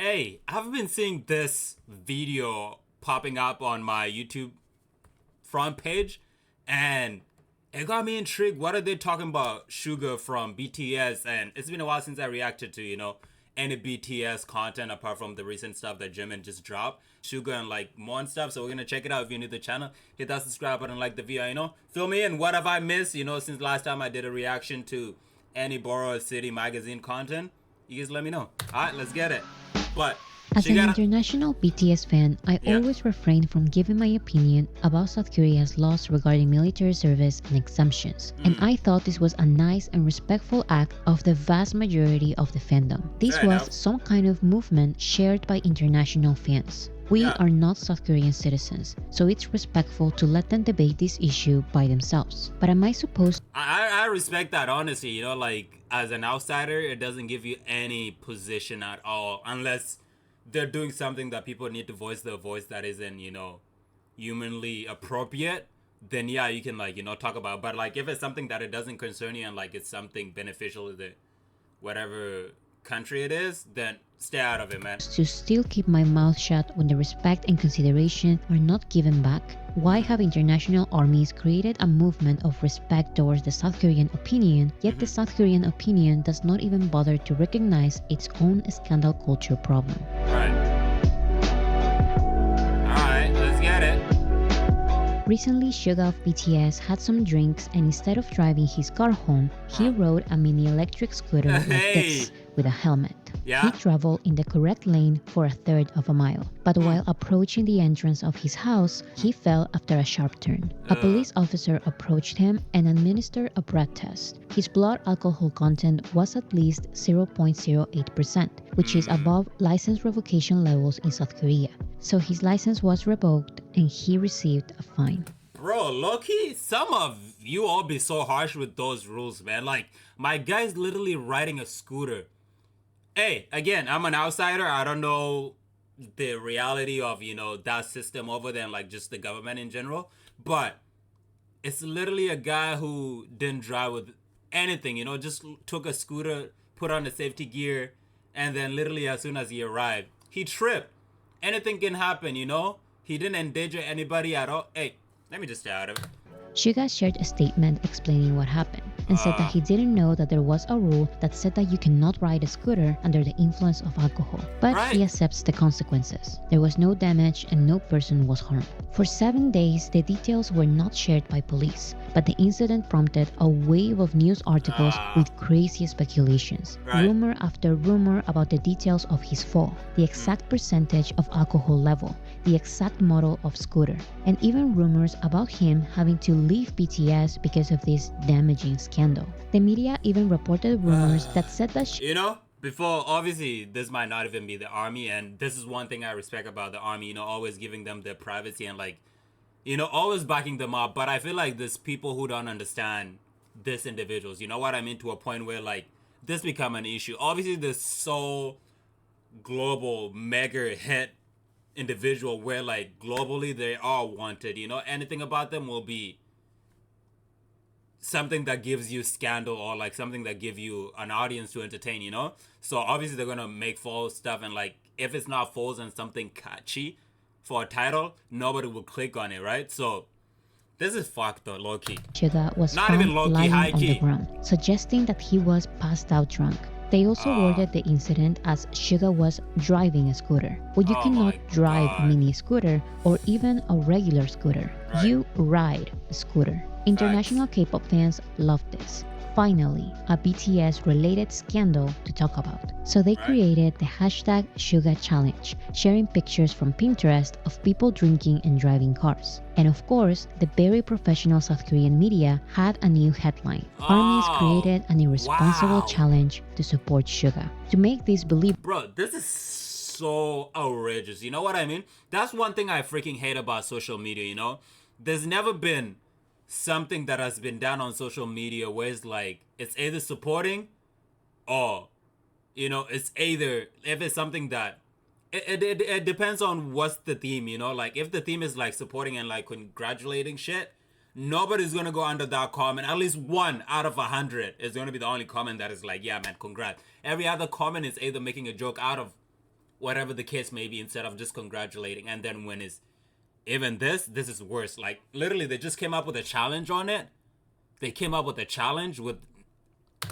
Hey, I've been seeing this video popping up on my YouTube front page, and it got me intrigued. What are they talking about? Suga from BTS, and it's been a while since I reacted to, any BTS content apart from the recent stuff that Jimin just dropped. Suga and like more and stuff. So we're gonna check it out. If you're new to the channel, hit that subscribe button, like the video, fill me in. What have I missed? Since last time I did a reaction to any Boracity Magazine content, you guys let me know. Alright, let's get it. But as an international BTS fan, I always refrain from giving my opinion about South Korea's laws regarding military service and exemptions. And I thought this was a nice and respectful act of the vast majority of the fandom. This was some kind of movement shared by international fans. We are not South Korean citizens, so it's respectful to let them debate this issue by themselves. But am I supposed... I respect that, honestly. As an outsider, it doesn't give you any position at all, unless they're doing something that people need to voice their voice that isn't, humanly appropriate. Then yeah, you can talk about it. But if it's something that it doesn't concern you and it's something beneficial to the whatever country it is, then stay out of it, man. To still keep my mouth shut when the respect and consideration are not given back? Why have international armies created a movement of respect towards the South Korean opinion, yet the South Korean opinion does not even bother to recognize its own scandal culture problem? Alright, let's get it. Recently, Suga of BTS had some drinks, and instead of driving his car home, he rode a mini electric scooter like this, with a helmet. He traveled in the correct lane for 1/3 of a mile, but while approaching the entrance of his house, he fell after a sharp turn. A police officer approached him and administered a breath test. His blood alcohol content was at least 0.08%, which is above license revocation levels in South Korea. So his license was revoked and he received a fine. Bro, low-key, some of you all be so harsh with those rules, man. My guy's literally riding a scooter. Hey, again, I'm an outsider. I don't know the reality of, that system over there and just the government in general. But it's literally a guy who didn't drive with anything, just took a scooter, put on the safety gear, and then literally as soon as he arrived, he tripped. Anything can happen, He didn't endanger anybody at all. Hey, let me just stay out of it. Suga shared a statement explaining what happened and said that he didn't know that there was a rule that said that you cannot ride a scooter under the influence of alcohol, but he accepts the consequences. There was no damage and no person was harmed. For 7 days, the details were not shared by police, but the incident prompted a wave of news articles with crazy speculations. Rumor after rumor about the details of his fall, the exact percentage of alcohol level, the exact model of scooter, and even rumors about him having to leave BTS because of this damaging scandal. The media even reported rumors that said that before, obviously, this might not even be the army, and this is one thing I respect about the army, always giving them their privacy and always backing them up. But I feel like there's people who don't understand this individuals, you know what I mean, to a point where this become an issue. Obviously, this so global mega hit individual where globally they are wanted, anything about them will be something that gives you scandal or something that give you an audience to entertain, so obviously they're gonna make false stuff, and if it's not false and something catchy for a title, nobody will click on it, right? So this is fucked though, low-key. Suga was not found even low-key, lying high-key on the ground, suggesting that he was passed out drunk. They also worded the incident as Suga was driving a scooter. Well, you cannot drive a mini scooter or even a regular scooter. You ride a scooter. International K-pop fans love this. Finally, a BTS-related scandal to talk about. So they created the hashtag Suga Challenge, sharing pictures from Pinterest of people drinking and driving cars. And of course, the very professional South Korean media had a new headline. Armies created an irresponsible challenge to support Suga. To make this believable. Bro, this is so outrageous, you know what I mean? That's one thing I freaking hate about social media, There's never been something that has been done on social media where it's either supporting or it's either, if it's something that it depends on what's the theme, if the theme is supporting and congratulating shit, nobody's gonna go under that comment. At least 1 out of 100 is gonna be the only comment that is yeah man, congrats. Every other comment is either making a joke out of whatever the case may be, instead of just congratulating. And then when it's even this is worse. Like literally, they just came up with a challenge on it. They came up with a challenge with.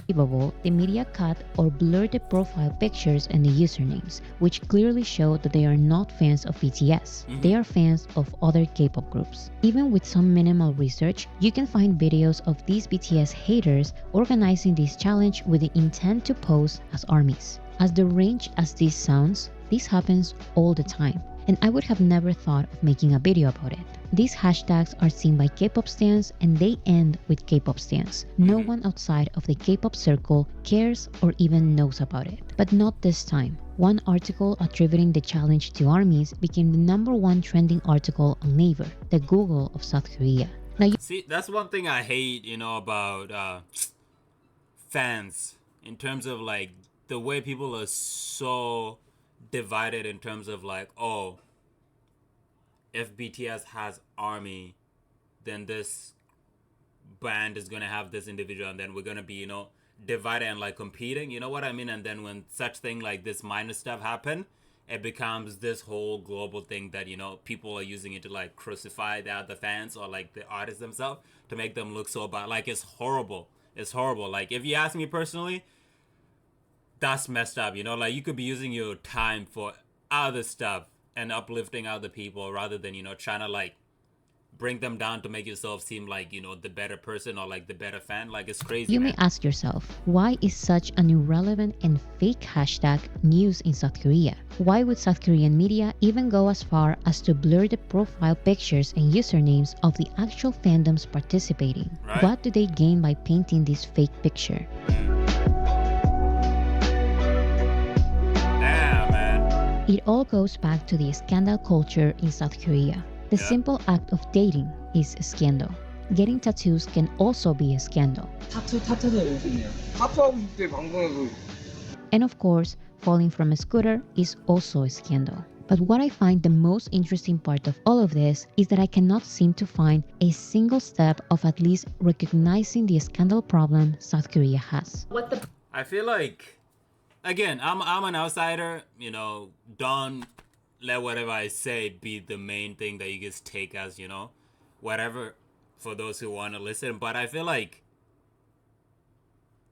The media cut or blurred the profile pictures and the usernames, which clearly show that they are not fans of BTS. They are fans of other K-pop groups. Even with some minimal research, you can find videos of these BTS haters organizing this challenge with the intent to pose as armies. As deranged as this sounds, this happens all the time, and I would have never thought of making a video about it. These hashtags are seen by K-pop stans and they end with K-pop stans. No one outside of the K-pop circle cares or even knows about it. But not this time. One article attributing the challenge to armies became the #1 trending article on Naver, the Google of South Korea. Now, see, that's one thing I hate, about fans, in terms of like the way people are so divided in terms of like, oh, if BTS has army, then this band is gonna have this individual, and then we're gonna be, divided and like competing. You know what I mean? And then when such thing like this minor stuff happen, it becomes this whole global thing that people are using it to like crucify the other fans or like the artists themselves to make them look so bad. Like it's horrible. It's horrible. Like if you ask me personally, that's messed up. Like you could be using your time for other stuff and uplifting other people rather than trying to like bring them down to make yourself seem like the better person or like the better fan. Like it's crazy. You may ask yourself, why is such an irrelevant and fake hashtag news in South Korea? Why would South Korean media even go as far as to blur the profile pictures and usernames of the actual fandoms participating? Right? What do they gain by painting this fake picture? It all goes back to the scandal culture in South Korea. The simple act of dating is a scandal. Getting tattoos can also be a scandal. And of course, falling from a scooter is also a scandal. But what I find the most interesting part of all of this is that I cannot seem to find a single step of at least recognizing the scandal problem South Korea has. I feel like, again, I'm an outsider, don't let whatever I say be the main thing that you just take as, whatever, for those who want to listen. But I feel like,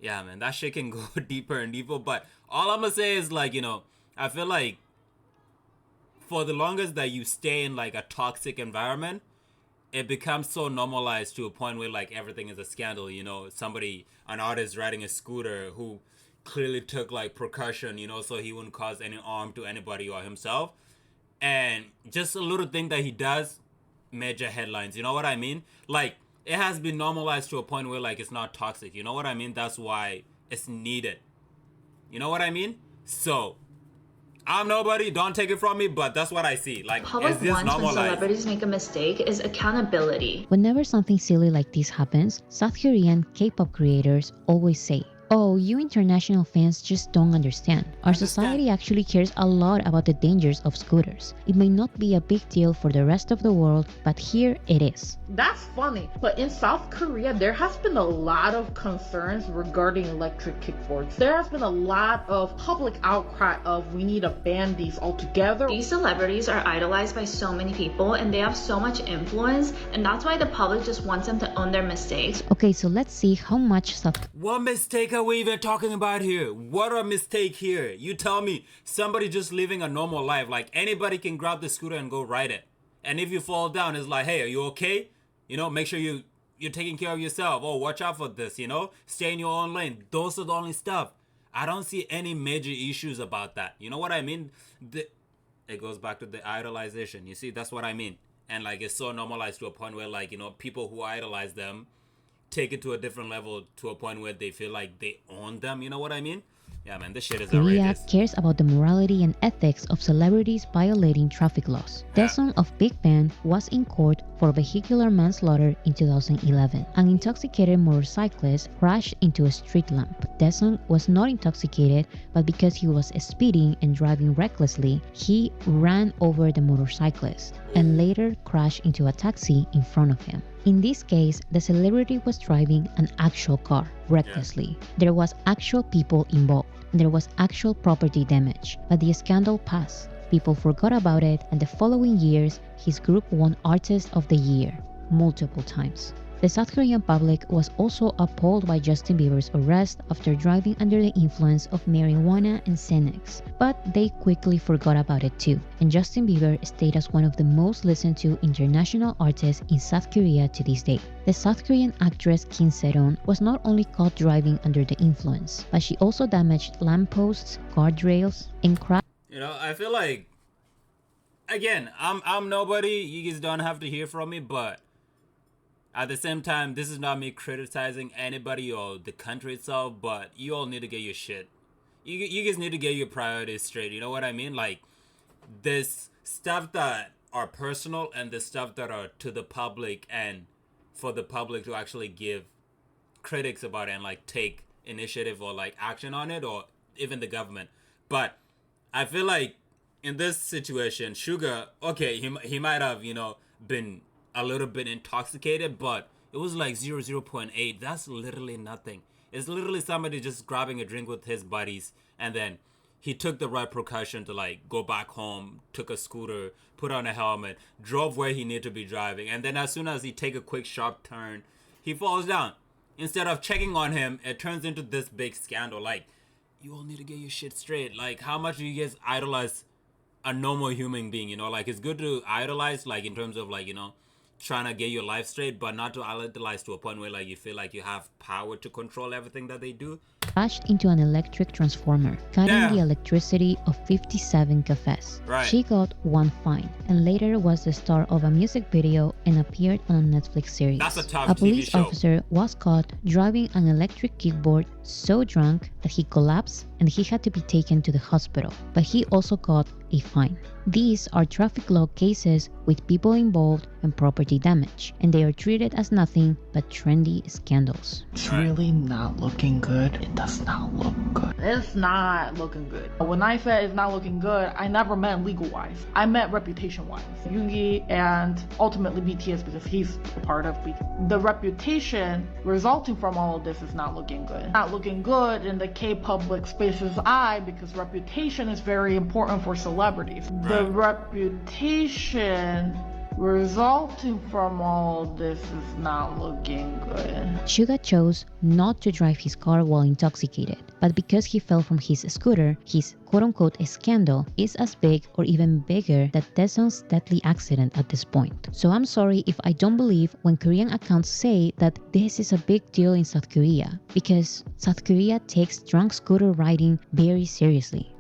yeah, man, that shit can go deeper and deeper. But all I'm going to say is like, I feel like for the longest that you stay in like a toxic environment, it becomes so normalized to a point where like everything is a scandal. An artist riding a scooter who clearly took like percussion, so he wouldn't cause any harm to anybody or himself, and just a little thing that he does, major headlines. You know what I mean? Like it has been normalized to a point where like it's not toxic. You know what I mean? That's why it's needed. You know what I mean? So I'm nobody, don't take it from me, but that's what I see. Like, public is this wants when normalized? celebrities make a mistake is accountability. Whenever something silly like this happens, South Korean K-pop creators always say, "Oh, you international fans just don't understand. Our society actually cares a lot about the dangers of scooters. It may not be a big deal for the rest of the world, but here it is." That's funny, but in South Korea, there has been a lot of concerns regarding electric kickboards. There has been a lot of public outcry of we need to ban these altogether. These celebrities are idolized by so many people and they have so much influence, and that's why the public just wants them to own their mistakes. Okay, so let's see how much South What mistake are we even talking about here? What a mistake here. You tell me, somebody just living a normal life, like anybody can grab the scooter and go ride it. And if you fall down, it's like, hey, are you okay? Make sure you're taking care of yourself. Oh, watch out for this, stay in your own lane. Those are the only stuff. I don't see any major issues about that. You know what I mean? It goes back to the idolization. You see, that's what I mean. And like, it's so normalized to a point where like, people who idolize them take it to a different level, to a point where they feel like they own them. You know what I mean? Yeah, man, this shit is Korea outrageous. cares about the morality and ethics of celebrities violating traffic laws. Daesung of Big Bang was in court for vehicular manslaughter in 2011. An intoxicated motorcyclist crashed into a street lamp. Daesung was not intoxicated, but because he was speeding and driving recklessly, he ran over the motorcyclist and later crashed into a taxi in front of him. In this case, the celebrity was driving an actual car recklessly. There was actual people involved, and there was actual property damage. But the scandal passed. People forgot about it, and the following years, his group won Artist of the Year multiple times. The South Korean public was also appalled by Justin Bieber's arrest after driving under the influence of marijuana and Xanax, but they quickly forgot about it too, and Justin Bieber stayed as one of the most listened to international artists in South Korea to this day. The South Korean actress Kim Se-ron was not only caught driving under the influence, but she also damaged lampposts, guardrails, and crashed. I feel like, again, I'm nobody. You guys don't have to hear from me, but at the same time, this is not me criticizing anybody or the country itself, but you all need to get your shit. You guys need to get your priorities straight. You know what I mean? Like, this stuff that are personal and the stuff that are to the public, and for the public to actually give critics about it and like take initiative or like action on it, or even the government. But I feel like in this situation, Suga, okay, he might have, been a little bit intoxicated, but it was like 0.8. That's literally nothing. It's literally somebody just grabbing a drink with his buddies, and then he took the right precaution to like go back home, took a scooter, put on a helmet, drove where he needed to be driving, and then as soon as he take a quick sharp turn, he falls down. Instead of checking on him, it turns into this big scandal. Like, you all need to get your shit straight. Like, how much do you guys idolize a normal human being? Like, it's good to idolize, like, in terms of like, trying to get your life straight, but not to idolize to a point where like you feel like you have power to control everything that they do. Crashed into an electric transformer, cutting the electricity of 57 cafes. Right. She got one fine, and later was the star of a music video and appeared on a Netflix series. That's a tough A TV police show. officer was caught driving an electric kickboard so drunk that he collapsed and he had to be taken to the hospital, but he also got a fine. These are traffic law cases with people involved and property damage, and they are treated as nothing but trendy scandals. It's really not looking good. It does not look good. It's not looking good. When I said it's not looking good, I never meant legal-wise. I meant reputation-wise. Yoongi and ultimately BTS, because he's a part of BTS. The reputation resulting from all of this is not looking good. Not looking good in the K-public space's eye, because reputation is very important for celebrities. The reputation resulting from all this is not looking good. Suga chose not to drive his car while intoxicated, but because he fell from his scooter, his quote-unquote scandal is as big or even bigger than Daesung's deadly accident at this point. So I'm sorry if I don't believe when Korean accounts say that this is a big deal in South Korea, because South Korea takes drunk scooter riding very seriously.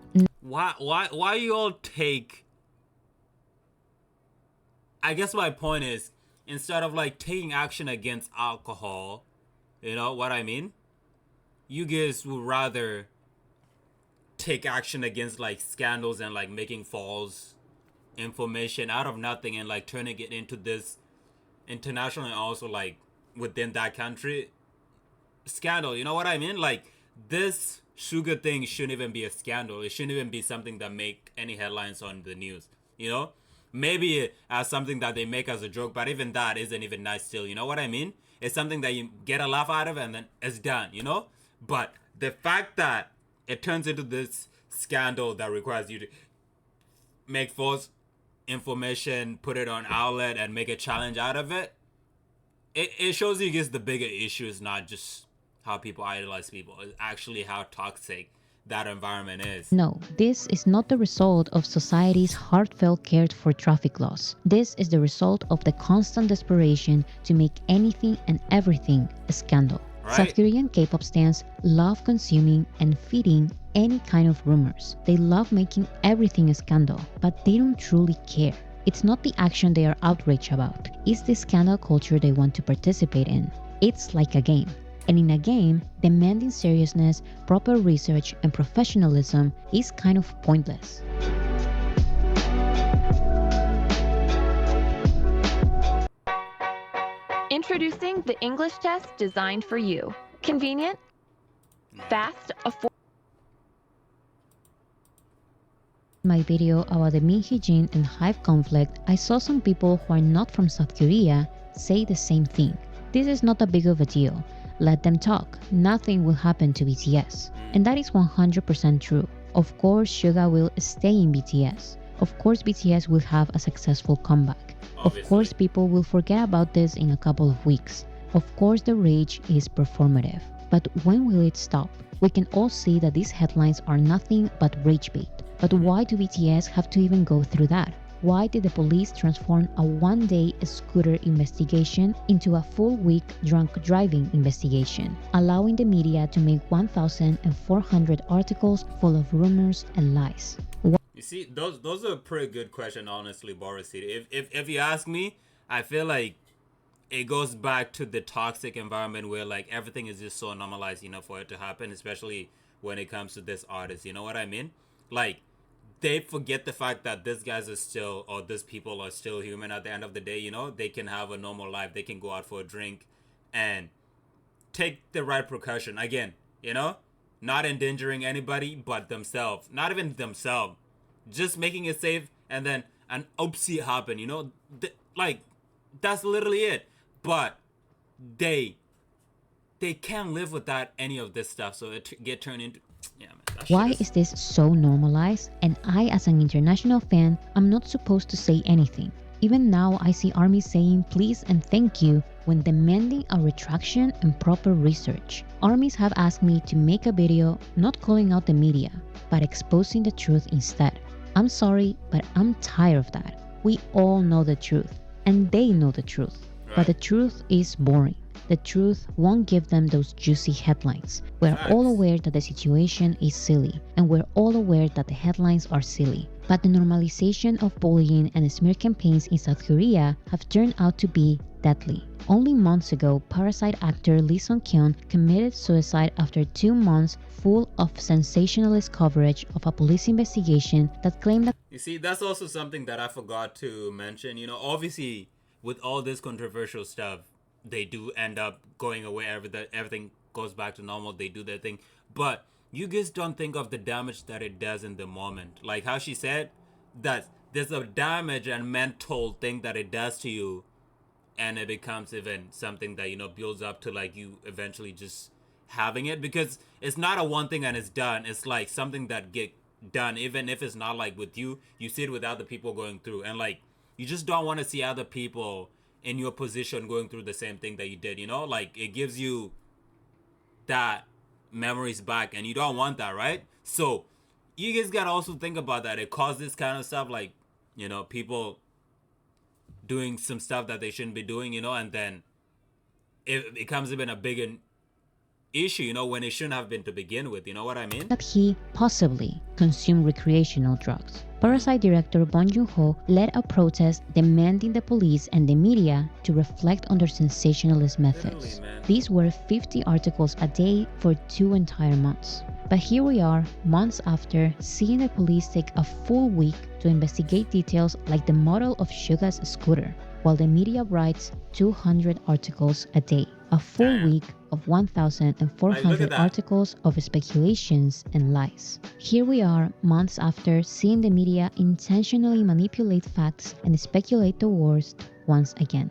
Why you all take... I guess my point is, instead of like taking action against alcohol, you know what I mean? You guys would rather take action against like scandals and like making false information out of nothing and like turning it into this international and also like within that country scandal. You know what I mean? Like, this Suga thing shouldn't even be a scandal. It shouldn't even be something that make any headlines on the news, you know? Maybe as something that they make as a joke, but even that isn't even nice still, you know what I mean? It's something that you get a laugh out of and then it's done, you know? But the fact that it turns into this scandal that requires you to make false information, put it on outlet and make a challenge out of it, it shows you guys the bigger issue is not just how people idolize people, it's actually how toxic that environment is. No, this is not the result of society's heartfelt care for traffic laws. This is the result of the constant desperation to make anything and everything a scandal. Right. South Korean K-pop stans love consuming and feeding any kind of rumors. They love making everything a scandal, but they don't truly care. It's not the action they are outraged about. It's the scandal culture they want to participate in. It's like a game. And in a game, demanding seriousness, proper research, and professionalism is kind of pointless. Introducing the English test designed for you. Convenient, fast, affordable. In my video about the Min Hee-jin and Hive conflict, I saw some people who are not from South Korea say the same thing. This is not a big of a deal. Let them talk. Nothing will happen to BTS. And that is 100% true. Of course, Suga will stay in BTS. Of course, BTS will have a successful comeback. Obviously. Of course, people will forget about this in a couple of weeks. Of course, the rage is performative. But when will it stop? We can all see that these headlines are nothing but rage bait. But why do BTS have to even go through that? Why did the police transform a one-day scooter investigation into a full-week drunk driving investigation, allowing the media to make 1,400 articles full of rumors and lies? You see, those are a pretty good question, honestly, Boracity. If you ask me, I feel like it goes back to the toxic environment where like everything is just so normalized, for it to happen, especially when it comes to this artist. You know what I mean? Like, they forget the fact that these guys are still, or these people are still human at the end of the day. They can have a normal life. They can go out for a drink and take the right precaution. Again, not endangering anybody but themselves. Not even themselves. Just making it safe, and then an oopsie happen. Like, that's literally it. But they can't live without any of this stuff. So it get turned into... Yeah, man. Why is this so normalized? And I, as an international fan, am not supposed to say anything. Even now, I see ARMY saying please and thank you when demanding a retraction and proper research. Armies have asked me to make a video not calling out the media, but exposing the truth instead. I'm sorry, but I'm tired of that. We all know the truth, and they know the truth. But the truth is boring. The truth won't give them those juicy headlines. We're all aware that the situation is silly, and we're all aware that the headlines are silly. But the normalization of bullying and smear campaigns in South Korea have turned out to be deadly. Only months ago, Parasite actor Lee Sung-kyun committed suicide after 2 months full of sensationalist coverage of a police investigation that claimed that... You see, that's also something that I forgot to mention. Obviously, with all this controversial stuff, they do end up going away. Everything goes back to normal. They do their thing. But you guys don't think of the damage that it does in the moment. Like how she said that there's a damage and mental thing that it does to you. And it becomes even something that, builds up to like you eventually just having it. Because it's not a one thing and it's done. It's like something that get done. Even if it's not like with you, you see it with other people going through. And like, you just don't want to see other people in your position going through the same thing that you did, like it gives you that memories back and you don't want that, right? So you guys gotta also think about that. It causes this kind of stuff, like, people doing some stuff that they shouldn't be doing, and then it becomes even a bigger issue, when it shouldn't have been to begin with. You know what I mean? That he possibly consumed recreational drugs. Parasite director Bong Joon-ho led a protest demanding the police and the media to reflect on their sensationalist methods. These were 50 articles a day for 2 entire months. But here we are, months after, seeing the police take a full week to investigate details like the model of Suga's scooter, while the media writes 200 articles a day. A full week of 1,400 articles of speculations and lies. Here we are, months after, seeing the media intentionally manipulate facts and speculate the worst once again.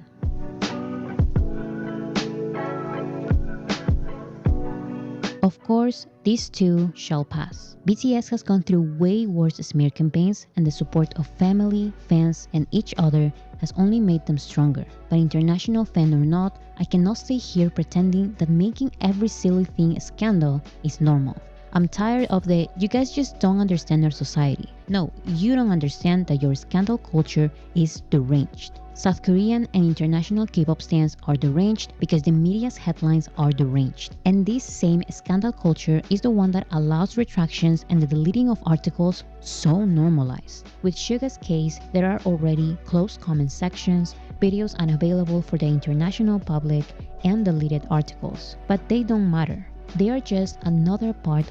Of course, these too shall pass. BTS has gone through way worse smear campaigns, and the support of family, fans, and each other has only made them stronger. But international fan or not, I cannot stay here pretending that making every silly thing a scandal is normal. I'm tired of the "you guys just don't understand our society." No, you don't understand that your scandal culture is deranged. South Korean and international K-pop stans are deranged because the media's headlines are deranged. And this same scandal culture is the one that allows retractions and the deleting of articles so normalized. With Suga's case, there are already closed comment sections, videos unavailable for the international public, and deleted articles. But they don't matter. They are just another part.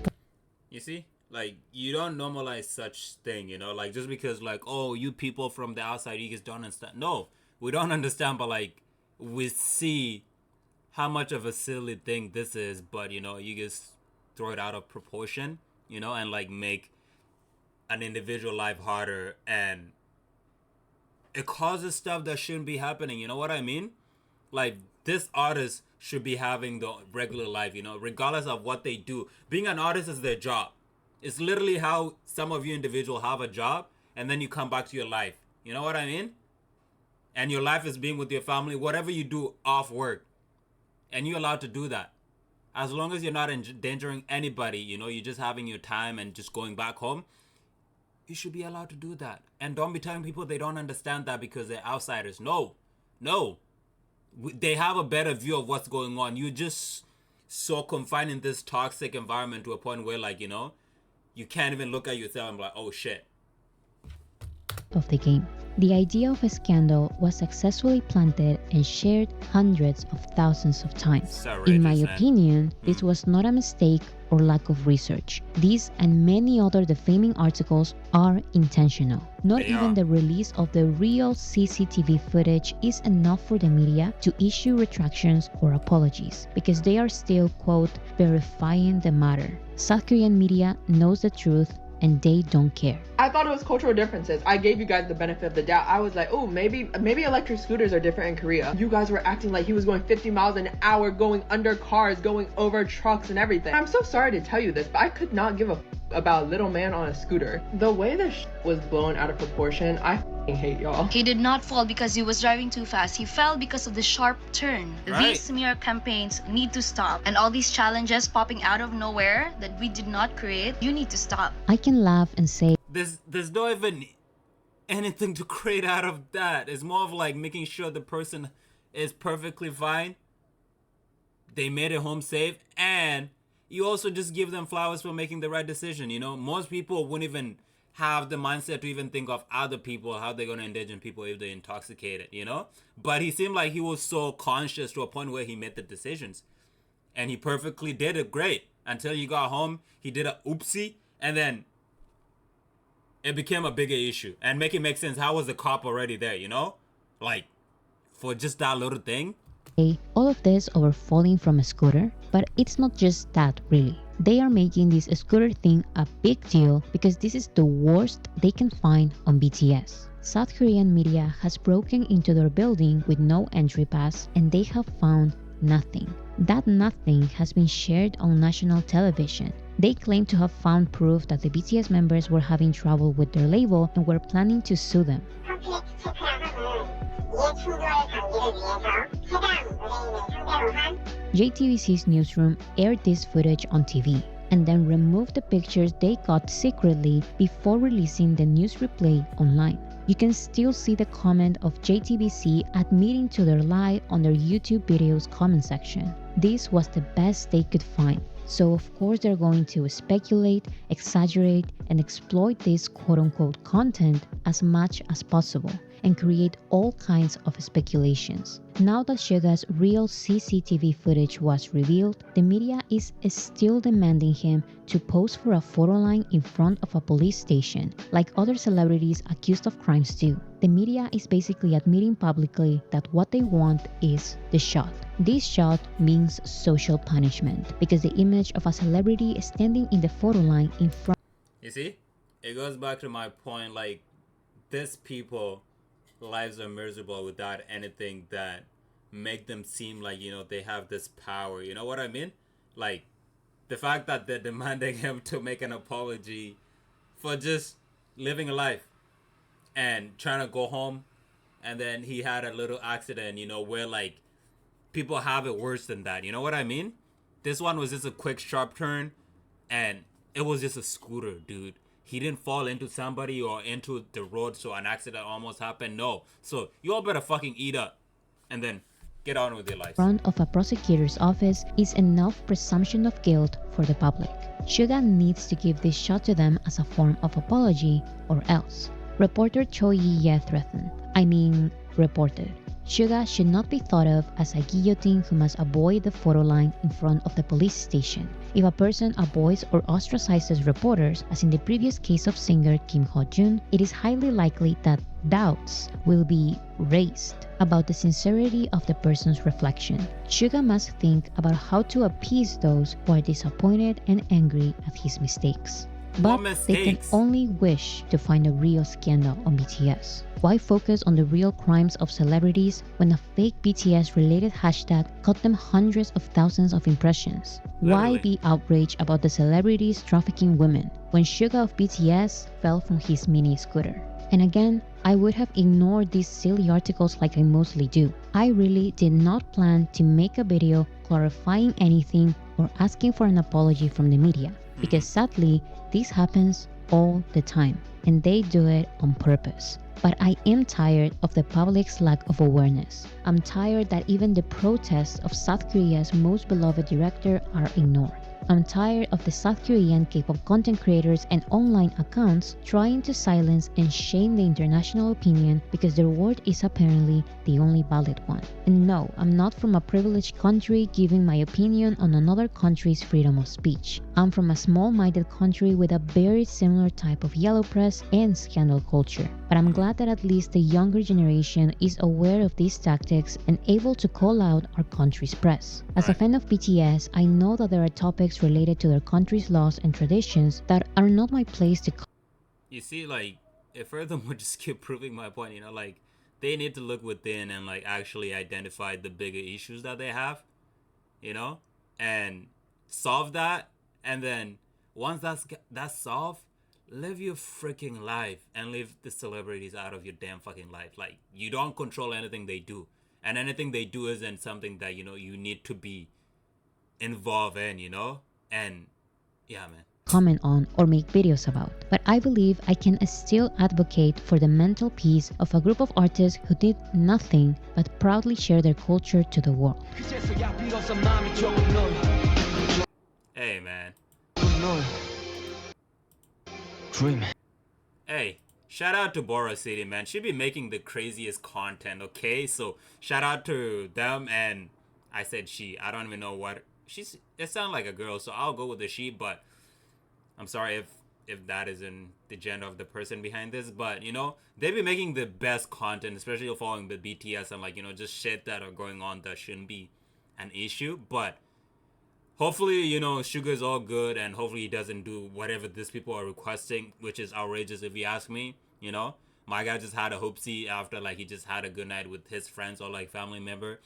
You see? Like, you don't normalize such thing, like just because like, oh, you people from the outside, you just don't understand. No, we don't understand, but like we see how much of a silly thing this is, but you just throw it out of proportion, and like make an individual life harder, and it causes stuff that shouldn't be happening. You know what I mean? Like, this artist should be having the regular life, you know, regardless of what they do. Being an artist is their job. It's literally how some of you individuals have a job and then you come back to your life. You know what I mean? And your life is being with your family, whatever you do off work. And you're allowed to do that. As long as you're not endangering anybody, you know, you're just having your time and just going back home, you should be allowed to do that. And don't be telling people they don't understand that because they're outsiders. No. They have a better view of what's going on. You're just so confined in this toxic environment to a point where, like, you know, you can't even look at yourself and be like, oh shit. Of the game. The idea of a scandal was successfully planted and shared hundreds of thousands of times. In my opinion, this was not a mistake or lack of research. These and many other defaming articles are intentional. Not even the release of the real CCTV footage is enough for the media to issue retractions or apologies, because they are still, quote, verifying the matter. South Korean media knows the truth and they don't care. I thought it was cultural differences. I gave you guys the benefit of the doubt. I was like, oh, maybe electric scooters are different in Korea. You guys were acting like he was going 50 miles an hour, going under cars, going over trucks and everything. I'm so sorry to tell you this, but I could not give a about a little man on a scooter. The way this was blown out of proportion, I hate y'all. He did not fall because he was driving too fast. He fell because of the sharp turn. Right. These smear campaigns need to stop. And all these challenges popping out of nowhere that we did not create, you need to stop. I can laugh and say, There's not even anything to create out of that. It's more of like making sure the person is perfectly fine. They made it home safe, and you also just give them flowers for making the right decision. You know, most people wouldn't even have the mindset to even think of other people, how they're going to endanger people if they're intoxicated, you know? But he seemed like he was so conscious to a point where he made the decisions. And he perfectly did it great. Until you got home, he did a oopsie, and then it became a bigger issue. And make it make sense, how was the cop already there, you know? Like, for just that little thing? all of this over falling from a scooter, but it's not just that really. They are making this scooter thing a big deal because this is the worst they can find on BTS. South Korean media has broken into their building with no entry pass and they have found nothing. That nothing has been shared on national television. They claim to have found proof that the BTS members were having trouble with their label and were planning to sue them. JTBC's newsroom aired this footage on TV and then removed the pictures they got secretly before releasing the news replay online. You can still see the comment of JTBC admitting to their lie on their YouTube video's comment section. This was the best they could find. So of course they're going to speculate, exaggerate, and exploit this quote-unquote content as much as possible and create all kinds of speculations. Now that Suga's real CCTV footage was revealed, the media is still demanding him to pose for a photo line in front of a police station, like other celebrities accused of crimes do. The media is basically admitting publicly that what they want is the shot. This shot means social punishment because the image of a celebrity standing in the photo line in front. You see? It goes back to my point, like, these people lives are miserable without anything that make them seem like, you know, they have this power. You know what I mean? Like, the fact that they're demanding him to make an apology for just living a life and trying to go home, and then he had a little accident, you know, where like people have it worse than that. You know what I mean? This one was just a quick sharp turn and it was just a scooter, dude. He didn't fall into somebody or into the road so an accident almost happened. No. So you all better fucking eat up and then get on with your life. Front of a prosecutor's office is enough presumption of guilt for the public. Suga needs to give this shot to them as a form of apology or else. Reporter Choi Ye reported. Suga should not be thought of as a guillotine who must avoid the photo line in front of the police station. If a person avoids or ostracizes reporters, as in the previous case of singer Kim Ho-jun, it is highly likely that doubts will be raised about the sincerity of the person's reflection. Suga must think about how to appease those who are disappointed and angry at his mistakes. But What they can mistakes? only wish to find a real scandal on BTS. Why focus on the real crimes of celebrities when a fake BTS related hashtag got them hundreds of thousands of impressions? Why Literally. be outraged about the celebrities trafficking women when Suga of BTS fell from his mini scooter? And again, I would have ignored these silly articles like I mostly do. I really did not plan to make a video clarifying anything or asking for an apology from the media, because sadly, this happens all the time and they do it on purpose. But I am tired of the public's lack of awareness. I'm tired that even the protests of South Korea's most beloved director are ignored. I'm tired of the South Korean K-pop content creators and online accounts trying to silence and shame the international opinion because their word is apparently the only valid one. And no, I'm not from a privileged country giving my opinion on another country's freedom of speech. I'm from a small-minded country with a very similar type of yellow press and scandal culture. But I'm glad that at least the younger generation is aware of these tactics and able to call out our country's press. As a fan of BTS, I know that there are topics related to their country's laws and traditions that are not my place to You see, like, if furthermore just keep proving my point, you know, like, they need to look within and, like, actually identify the bigger issues that they have, you know, and solve that. And then once that's solved, live your freaking life and leave the celebrities out of your damn fucking life. Like, you don't control anything they do. And anything they do isn't something that, you know, you need to be involved in, you know? And yeah, man. comment on or make videos about. But I believe I can still advocate for the mental peace of a group of artists who did nothing but proudly share their culture to the world. Hey, man. Dream. Hey, shout out to Boracity, man. She be making the craziest content, okay? So shout out to them. And I said she. I don't even know what she's. It sounds like a girl, so I'll go with the she. But I'm sorry if that isn't the gender of the person behind this. But you know, they be making the best content, especially following the BTS and, like, you know, just shit that are going on that shouldn't be an issue. But hopefully, you know, Suga's all good, and hopefully he doesn't do whatever these people are requesting, which is outrageous if you ask me, you know? My guy just had a hoopsie after, like, he just had a good night with his friends or, like, family member.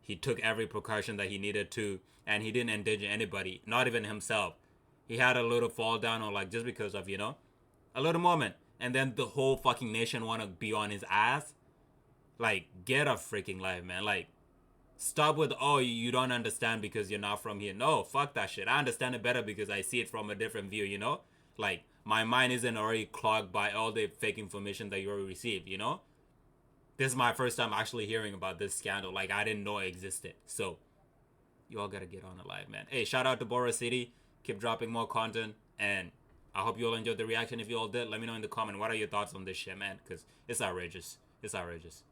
He took every precaution that he needed to, and he didn't endanger anybody, not even himself. He had a little fall down, or, like, just because of, you know, a little moment. And then the whole fucking nation want to be on his ass. Like, get a freaking life, man. Like, stop with, oh, you don't understand because you're not from here. No, fuck that shit. I understand it better because I see it from a different view, you know? Like, my mind isn't already clogged by all the fake information that you already received, you know? This is my first time actually hearing about this scandal. Like, I didn't know it existed. So, you all gotta get on the live, man. Hey, shout out to Boracity. Keep dropping more content. And I hope you all enjoyed the reaction. If you all did, let me know in the comment. What are your thoughts on this shit, man? Because it's outrageous. It's outrageous.